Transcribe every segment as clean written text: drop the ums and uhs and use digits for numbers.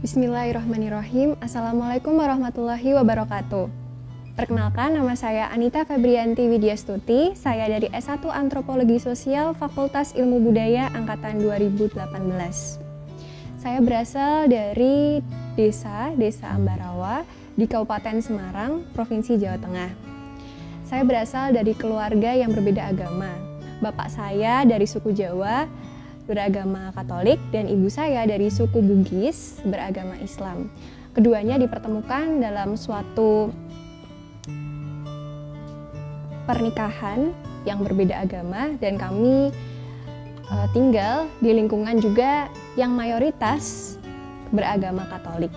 Bismillahirrahmanirrahim. Assalamualaikum warahmatullahi wabarakatuh. Perkenalkan, nama saya Anita Febrianti Widyastuti. Saya dari S1 Antropologi Sosial Fakultas Ilmu Budaya Angkatan 2018. Saya berasal dari Desa Ambarawa di Kabupaten Semarang, Provinsi Jawa Tengah. Saya berasal dari keluarga yang berbeda agama. Bapak saya dari suku Jawa, beragama Katolik, dan ibu saya dari suku Bugis, beragama Islam. Keduanya dipertemukan dalam suatu pernikahan yang berbeda agama, dan kami tinggal di lingkungan juga yang mayoritas beragama Katolik.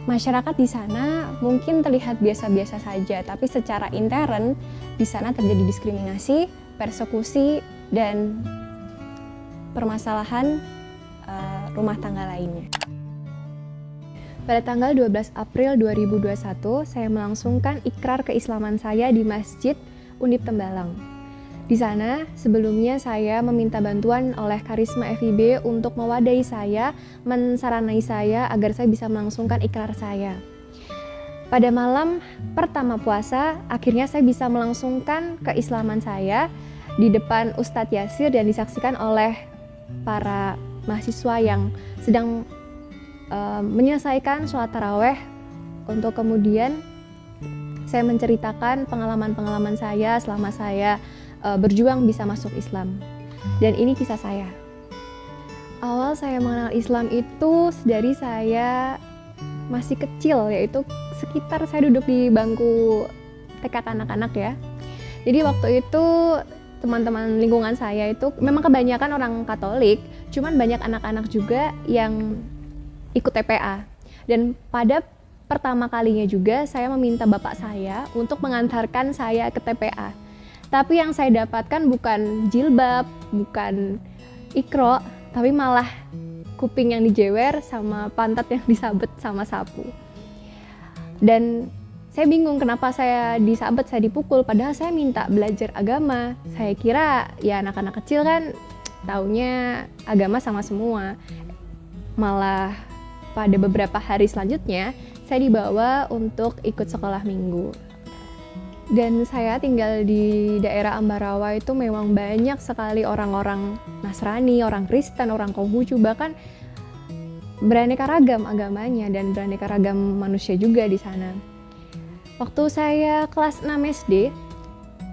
Masyarakat di sana mungkin terlihat biasa-biasa saja, tapi secara intern di sana terjadi diskriminasi, persekusi, dan permasalahan rumah tangga lainnya. Pada tanggal 12 April 2021, saya melangsungkan ikrar keislaman saya di Masjid Undip Tembalang. Di sana, sebelumnya saya meminta bantuan oleh Karisma FIB untuk mewadahi saya, mensaranai saya agar saya bisa melangsungkan ikrar saya. Pada malam pertama puasa, akhirnya saya bisa melangsungkan keislaman saya di depan Ustadz Yasir dan disaksikan oleh para mahasiswa yang sedang menyelesaikan sholat taraweh, untuk kemudian saya menceritakan pengalaman-pengalaman saya selama saya berjuang bisa masuk Islam. Dan ini kisah saya. Awal saya mengenal Islam itu dari saya masih kecil, yaitu sekitar saya duduk di bangku TK anak-anak ya. Jadi waktu itu teman-teman lingkungan saya itu memang kebanyakan orang Katolik, cuman banyak anak-anak juga yang ikut TPA. Dan pada pertama kalinya juga saya meminta bapak saya untuk mengantarkan saya ke TPA. Tapi yang saya dapatkan bukan jilbab, bukan ikro, tapi malah kuping yang dijewer sama pantat yang disabet sama sapu. Dan saya bingung kenapa saya disabet, saya dipukul, padahal saya minta belajar agama. Saya kira ya anak-anak kecil kan taunya agama sama semua. Malah pada beberapa hari selanjutnya saya dibawa untuk ikut sekolah minggu. Dan saya tinggal di daerah Ambarawa itu memang banyak sekali orang-orang Nasrani, orang Kristen, orang Konghucu, bahkan beraneka ragam agamanya dan beraneka ragam manusia juga di sana. Waktu saya kelas 6 SD,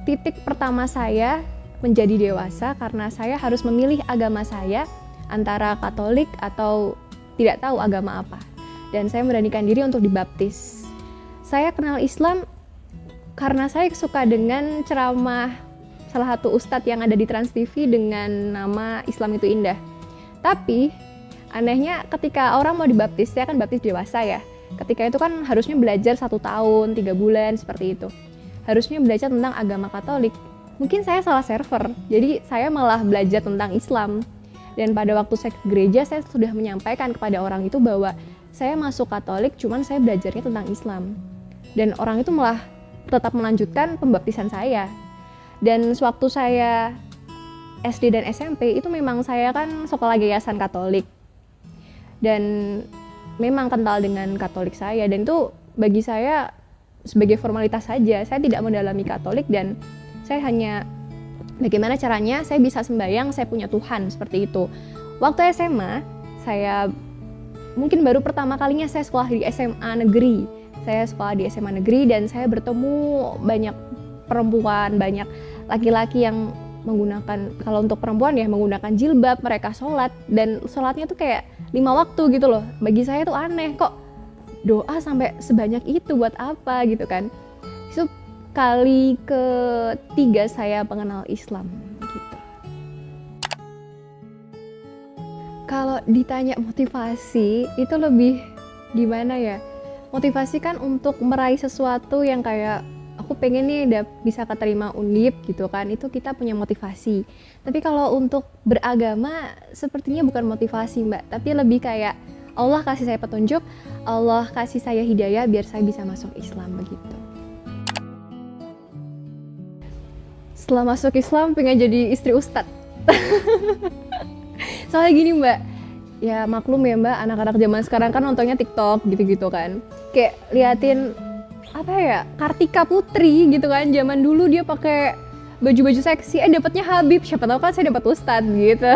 titik pertama saya menjadi dewasa karena saya harus memilih agama saya antara Katolik atau tidak tahu agama apa. Dan saya memberanikan diri untuk dibaptis. Saya kenal Islam karena saya suka dengan ceramah salah satu ustadz yang ada di Trans TV dengan nama Islam itu Indah. Tapi anehnya ketika orang mau dibaptis, saya kan baptis dewasa ya. Ketika itu kan harusnya belajar 1 tahun, 3 bulan, seperti itu. Harusnya belajar tentang agama Katolik. Mungkin saya salah server, jadi saya malah belajar tentang Islam. Dan pada waktu saya ke gereja, saya sudah menyampaikan kepada orang itu bahwa saya masuk Katolik, cuman saya belajarnya tentang Islam. Dan orang itu malah tetap melanjutkan pembaptisan saya. Dan sewaktu saya SD dan SMP, itu memang saya kan sekolah yayasan Katolik. Dan memang kental dengan Katolik saya, dan itu bagi saya sebagai formalitas saja. Saya tidak mendalami Katolik dan saya hanya bagaimana caranya saya bisa sembahyang, saya punya Tuhan, seperti itu. Waktu SMA, saya mungkin baru pertama kalinya saya sekolah di SMA negeri. Saya sekolah di SMA negeri dan saya bertemu banyak perempuan, banyak laki-laki yang menggunakan, kalau untuk perempuan ya menggunakan jilbab, mereka sholat, dan sholatnya tuh kayak 5 waktu gitu loh. Bagi saya tuh aneh, kok doa sampai sebanyak itu buat apa gitu kan. Itu kali ketiga saya mengenal Islam gitu. Kalau ditanya motivasi, itu lebih gimana ya? Motivasi kan untuk meraih sesuatu yang kayak aku pengen nih udah bisa keterima Undip gitu kan, itu kita punya motivasi. Tapi kalau untuk beragama sepertinya bukan motivasi Mbak, tapi lebih kayak Allah kasih saya petunjuk, Allah kasih saya hidayah biar saya bisa masuk Islam begitu. Setelah masuk Islam pengen jadi istri ustadz. Soalnya gini Mbak, ya maklum ya Mbak, anak-anak zaman sekarang kan nontonnya TikTok gitu-gitu kan. Kayak liatin apa ya, Kartika Putri gitu kan, zaman dulu dia pakai baju-baju seksi, dapatnya Habib, siapa tahu kan saya dapat Ustadz gitu.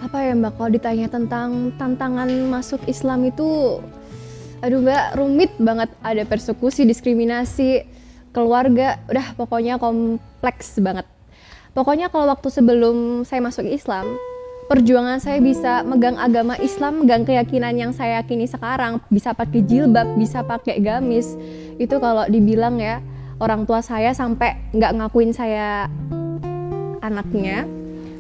Apa ya Mbak, kalau ditanya tentang tantangan masuk Islam itu, aduh Mbak, rumit banget. Ada persekusi, diskriminasi, keluarga, udah pokoknya kompleks banget. Pokoknya kalau waktu sebelum saya masuk Islam, perjuangan saya bisa megang agama Islam, megang keyakinan yang saya yakini sekarang, bisa pakai jilbab, bisa pakai gamis, itu kalau dibilang ya, orang tua saya sampai nggak ngakuin saya anaknya.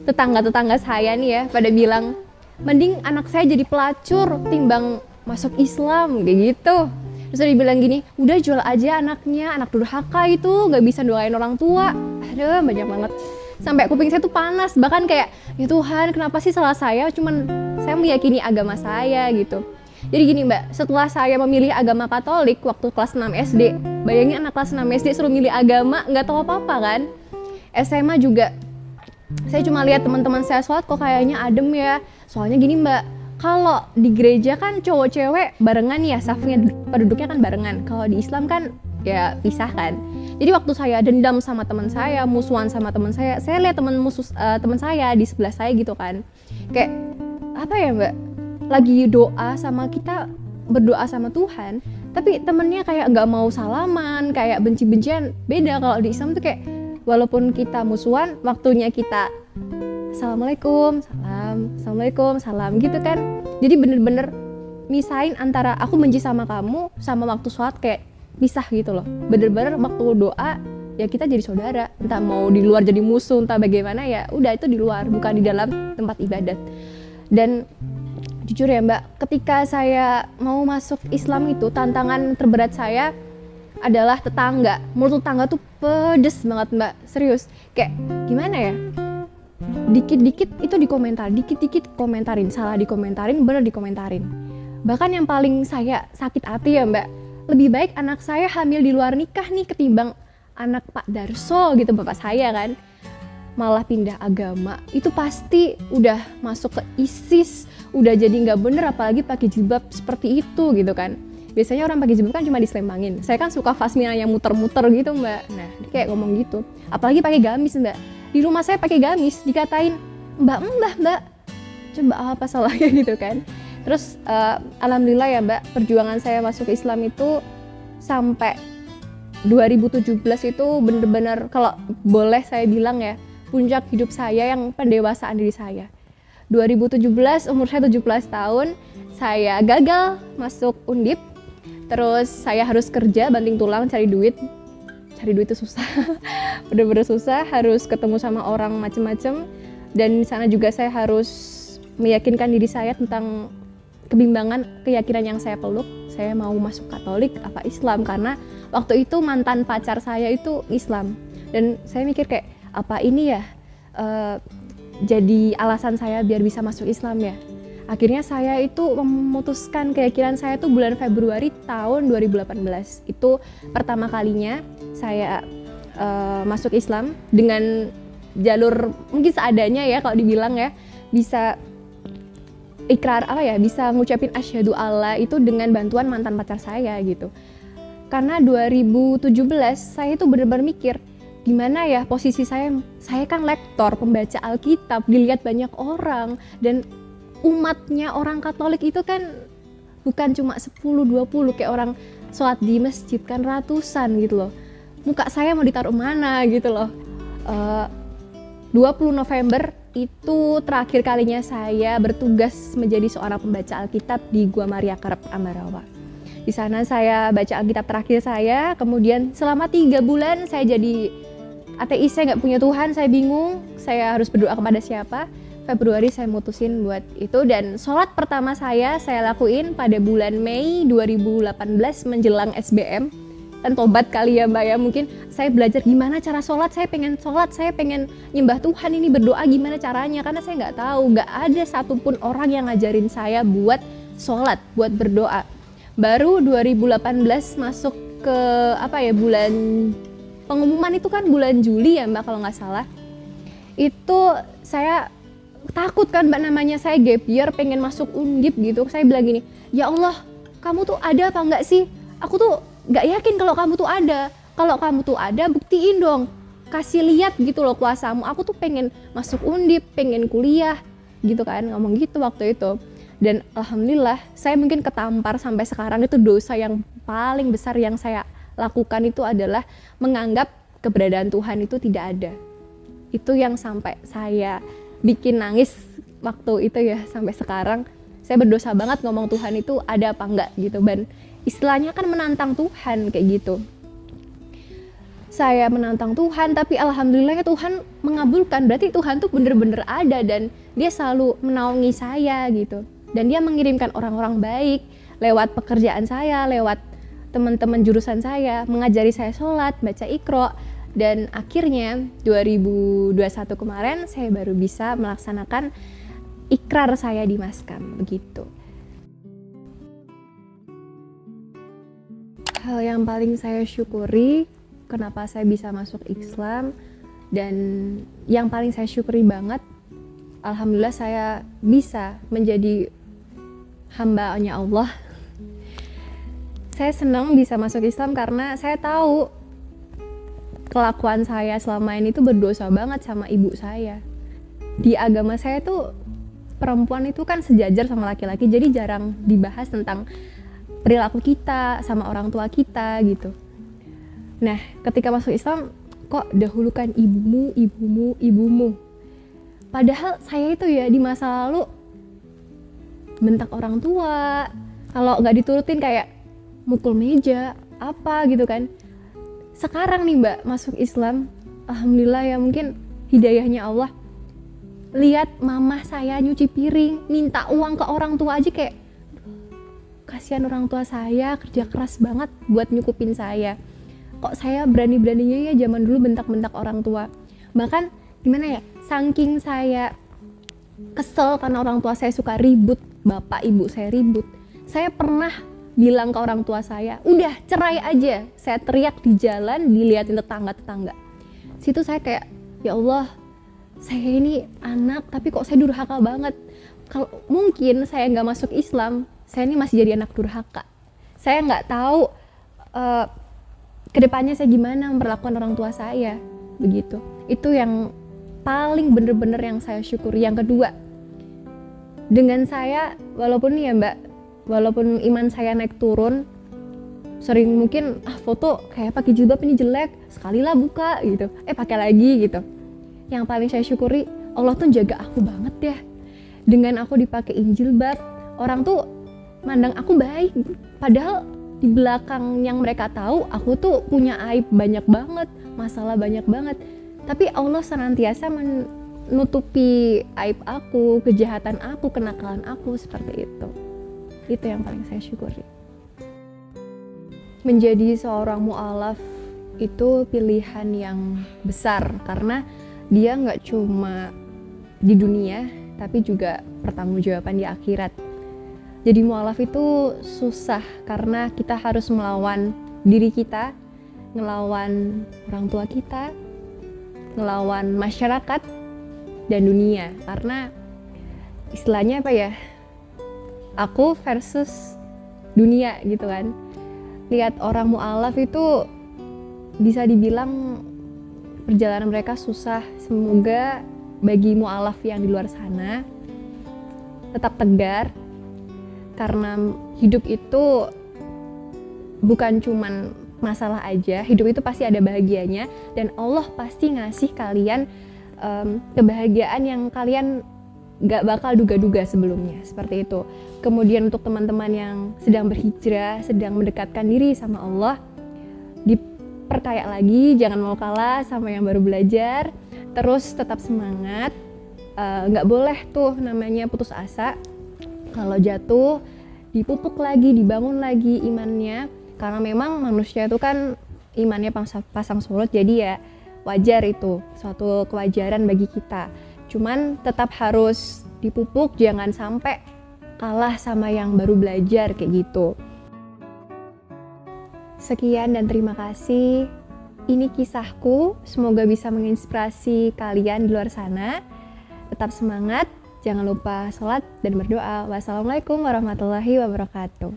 Tetangga-tetangga saya nih ya pada bilang, mending anak saya jadi pelacur timbang masuk Islam, kayak gitu. Terus dia bilang gini, udah jual aja anaknya, anak durhaka itu, gak bisa doain orang tua. Aduh, banyak banget. Sampai kuping saya tuh panas, bahkan kayak, ya Tuhan kenapa sih salah saya, cuman saya meyakini agama saya gitu. Jadi gini Mbak, setelah saya memilih agama Katolik waktu kelas 6 SD, bayangin anak kelas 6 SD suruh milih agama, gak tahu apa-apa kan. SMA juga, saya cuma lihat teman-teman saya sholat kok kayaknya adem ya. Soalnya gini Mbak, kalau di gereja kan cowok cewek barengan ya, safnya penduduknya kan barengan. Kalau di Islam kan ya pisah kan. Jadi waktu saya dendam sama teman saya, musuhan sama teman saya lihat teman saya di sebelah saya gitu kan. Kayak apa ya Mbak? Lagi doa sama kita, berdoa sama Tuhan, tapi temennya kayak nggak mau salaman, kayak benci-bencian. Beda kalau di Islam tuh kayak walaupun kita musuhan, waktunya kita Assalamualaikum, salam, Assalamualaikum, salam gitu kan. Jadi bener-bener misahin antara aku benci sama kamu sama waktu sholat, kayak pisah gitu loh. Bener-bener waktu doa ya kita jadi saudara. Entah mau di luar jadi musuh, entah bagaimana ya udah itu di luar, bukan di dalam tempat ibadat. Dan jujur ya Mbak, ketika saya mau masuk Islam itu tantangan terberat saya adalah tetangga. Menurut tetangga tuh pedes banget Mbak, serius. Kayak gimana ya? Dikit-dikit itu dikomentar, dikit-dikit komentarin, salah dikomentarin, bener dikomentarin. Bahkan yang paling saya sakit hati ya Mbak, lebih baik anak saya hamil di luar nikah nih ketimbang anak Pak Darso gitu, bapak saya kan. Malah pindah agama, itu pasti udah masuk ke ISIS, udah jadi nggak bener, apalagi pakai jilbab seperti itu gitu kan. Biasanya orang pakai jilbab kan cuma diselembangin. Saya kan suka fasmina yang muter-muter gitu Mbak. Nah, dia kayak ngomong gitu. Apalagi pakai gamis Mbak. Di rumah saya pakai gamis, dikatain Mbak, coba apa salahnya gitu kan. Terus alhamdulillah ya Mbak, perjuangan saya masuk Islam itu sampai 2017 itu bener-bener, kalau boleh saya bilang ya, puncak hidup saya yang pendewasaan diri saya. 2017 umur saya 17 tahun, saya gagal masuk Undip. Terus saya harus kerja banting tulang cari duit itu susah. Bener-bener susah, harus ketemu sama orang macem-macem. Dan di sana juga saya harus meyakinkan diri saya tentang kebimbangan keyakinan yang saya peluk. Saya mau masuk Katolik apa Islam, karena waktu itu mantan pacar saya itu Islam. Dan saya mikir kayak, apa ini ya jadi alasan saya biar bisa masuk Islam ya. Akhirnya saya itu memutuskan keyakinan saya itu bulan Februari tahun 2018. Itu pertama kalinya saya masuk Islam dengan jalur mungkin seadanya ya, kalau dibilang ya, bisa ikrar bisa ngucapin asyhadu alla itu dengan bantuan mantan pacar saya gitu. Karena 2017 saya itu benar-benar mikir, gimana ya posisi saya kan lektor, pembaca Alkitab, dilihat banyak orang, dan umatnya orang Katolik itu kan bukan cuma 10-20 kayak orang sholat di masjid kan ratusan gitu loh. Muka saya mau ditaruh mana gitu loh. 20 November itu terakhir kalinya saya bertugas menjadi seorang pembaca Alkitab di Gua Maria Karep, Ambarawa. Di sana saya baca Alkitab terakhir saya, kemudian selama 3 bulan saya jadi ateis, saya nggak punya Tuhan, saya bingung, saya harus berdoa kepada siapa. Februari saya mutusin buat itu, dan sholat pertama saya lakuin pada bulan Mei 2018 menjelang SBM. Dan tobat kali ya Mbak ya, mungkin saya belajar gimana cara sholat, saya pengen nyembah Tuhan, ini berdoa gimana caranya, karena saya nggak tahu, nggak ada satupun orang yang ngajarin saya buat sholat, buat berdoa. Baru 2018 masuk ke bulan pengumuman itu kan bulan Juli ya Mbak kalau nggak salah. Itu saya takut kan Mbak, namanya saya gap year pengen masuk Undip gitu. Saya bilang gini, ya Allah kamu tuh ada apa enggak sih? Aku tuh nggak yakin kalau kamu tuh ada. Kalau kamu tuh ada buktiin dong, kasih lihat gitu loh kuasamu. Aku tuh pengen masuk Undip, pengen kuliah gitu kan, ngomong gitu waktu itu. Dan alhamdulillah saya mungkin ketampar sampai sekarang. Itu dosa yang paling besar yang saya lakukan itu adalah menganggap keberadaan Tuhan itu tidak ada. Itu yang sampai saya bikin nangis waktu itu ya, sampai sekarang saya berdosa banget ngomong Tuhan itu ada apa enggak gitu. Dan istilahnya kan menantang Tuhan kayak gitu. Saya menantang Tuhan, tapi alhamdulillahnya Tuhan mengabulkan. Berarti Tuhan tuh bener-bener ada dan dia selalu menaungi saya gitu. Dan dia mengirimkan orang-orang baik lewat pekerjaan saya, lewat teman-teman jurusan saya, mengajari saya sholat, baca Iqra. Dan akhirnya 2021 kemarin saya baru bisa melaksanakan ikrar saya di Maskam, begitu. Hal yang paling saya syukuri kenapa saya bisa masuk Islam, dan yang paling saya syukuri banget, alhamdulillah saya bisa menjadi hamba-Nya Allah. Saya senang bisa masuk Islam karena saya tahu kelakuan saya selama ini tuh berdosa banget sama ibu saya. Di agama saya tuh perempuan itu kan sejajar sama laki-laki, jadi jarang dibahas tentang perilaku kita sama orang tua kita gitu. Nah, ketika masuk Islam, kok dahulukan ibumu, ibumu, ibumu. Padahal saya itu ya di masa lalu bentak orang tua, kalau nggak diturutin kayak mukul meja, apa gitu kan. Sekarang nih Mbak, masuk Islam, alhamdulillah ya, mungkin hidayahnya Allah. Lihat mama saya nyuci piring, minta uang ke orang tua aja kayak, kasihan orang tua saya kerja keras banget buat nyukupin saya. Kok saya berani-beraninya ya zaman dulu bentak-bentak orang tua. Bahkan gimana ya, saking saya kesel karena orang tua saya suka ribut, bapak ibu saya ribut, saya pernah bilang ke orang tua saya, udah cerai aja. Saya teriak di jalan, dilihatin tetangga-tetangga. Situ saya kayak, ya Allah, saya ini anak tapi kok saya durhaka banget. Kalau mungkin saya nggak masuk Islam, saya ini masih jadi anak durhaka. Saya nggak tahu kedepannya saya gimana memperlakukan orang tua saya, begitu. Itu yang paling bener-bener yang saya syukuri. Yang kedua, dengan saya, walaupun ya Mbak, walaupun iman saya naik turun, sering mungkin foto kayak pakai jilbab ini jelek, sekali lah buka gitu, pakai lagi gitu. Yang paling saya syukuri, Allah tuh jaga aku banget ya. Dengan aku dipakein jilbab, orang tuh mandang aku baik, padahal di belakang yang mereka tahu aku tuh punya aib banyak banget, masalah banyak banget. Tapi Allah senantiasa menutupi aib aku, kejahatan aku, kenakalan aku, seperti itu. Itu yang paling saya syukuri. Menjadi seorang mu'alaf itu pilihan yang besar karena dia nggak cuma di dunia tapi juga pertanggungjawaban di akhirat. Jadi mu'alaf itu susah karena kita harus melawan diri kita, ngelawan orang tua kita, ngelawan masyarakat dan dunia. Karena istilahnya apa ya, aku versus dunia gitu kan. Lihat orang mu'alaf itu bisa dibilang perjalanan mereka susah. Semoga bagi mu'alaf yang di luar sana tetap tegar, karena hidup itu bukan cuman masalah aja, hidup itu pasti ada bahagianya, dan Allah pasti ngasih kalian kebahagiaan yang kalian gak bakal duga-duga sebelumnya, seperti itu. Kemudian untuk teman-teman yang sedang berhijrah, sedang mendekatkan diri sama Allah, diperkaya lagi, jangan mau kalah sama yang baru belajar, terus tetap semangat, gak boleh tuh namanya putus asa. Kalau jatuh, dipupuk lagi, dibangun lagi imannya, karena memang manusia itu kan imannya pasang surut, jadi ya wajar itu, suatu kewajaran bagi kita. Cuman tetap harus dipupuk, jangan sampai kalah sama yang baru belajar kayak gitu. Sekian dan terima kasih. Ini kisahku, semoga bisa menginspirasi kalian di luar sana. Tetap semangat, jangan lupa sholat dan berdoa. Wassalamualaikum warahmatullahi wabarakatuh.